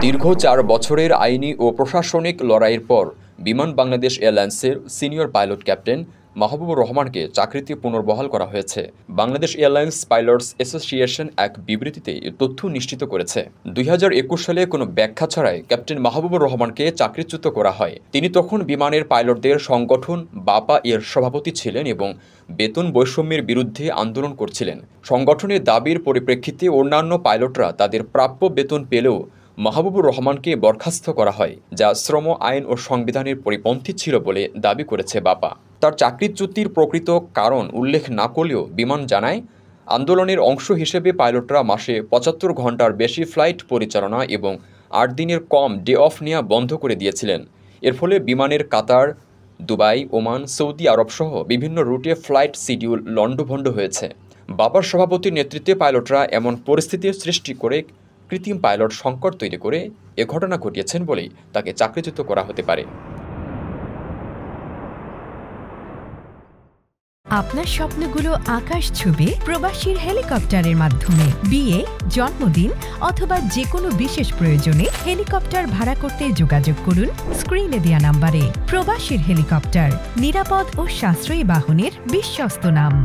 দীর্ঘ 4 বছরের আইনি ও প্রশাসনিক লড়াইয়ের পর বিমান বাংলাদেশ এয়ারলাইন্সের সিনিয়র পাইলট ক্যাপ্টেন মাহবুবুর রহমানকে চাকরিতে পুনর্বহাল করা হয়েছে। বাংলাদেশ এয়ারলাইন্স পাইলটস অ্যাসোসিয়েশন এক বিবৃতিতে এ তথ্য নিশ্চিত করেছে। 2021 সালে কোনো ব্যাখ্যা ছাড়াই ক্যাপ্টেন মাহবুবুর রহমানকে চাকরিচ্যুত করা হয়। তিনি তখন বিমানের পাইলটদের সংগঠন বাপা এর সভাপতি ছিলেন এবং বেতন বৈষম্যের বিরুদ্ধে আন্দোলন করছিলেন। সংগঠনের দাবির পরিপ্রেক্ষিতে অন্যান্য পাইলটরা তাদের প্রাপ্য বেতন পেলেও মাহবুবুর রহমানকে বরখাস্ত করা হয়, যা শ্রম আইন ও সংবিধানের পরিপন্থী ছিল বলে দাবি করেছে বাপা। তার চাকরিচ্যুতির প্রকৃত কারণ উল্লেখ না করলেও বিমান জানায়, আন্দোলনের অংশ হিসেবে পাইলটরা মাসে 75 ঘন্টার বেশি ফ্লাইট পরিচালনা এবং 8 দিনের কম ডে অফ নেওয়া বন্ধ করে দিয়েছিলেন। এর ফলে বিমানের কাতার, দুবাই, ওমান, সৌদি আরব সহ বিভিন্ন রুটে ফ্লাইট শিডিউল লণ্ডভণ্ড হয়েছে। বাপার সভাপতির নেতৃত্বে পাইলটরা এমন পরিস্থিতির সৃষ্টি করে কৃত্রিম পাইলট সংকট তৈরি করে এ ঘটনা ঘটিয়েছেন বলেই তাকে চাকরিচ্যুত করা হতে পারে। আপনার স্বপ্নগুলো আকাশ ছুবে প্রবাসীর হেলিকপ্টারের মাধ্যমে। বিয়ে, জন্মদিন অথবা যে কোনো বিশেষ প্রয়োজনে হেলিকপ্টার ভাড়া করতে যোগাযোগ করুন স্ক্রিনে দেয়া নাম্বারে। প্রবাসীর হেলিকপ্টার, নিরাপদ ও সাশ্রয়ী বাহনের বিশ্বস্ত নাম।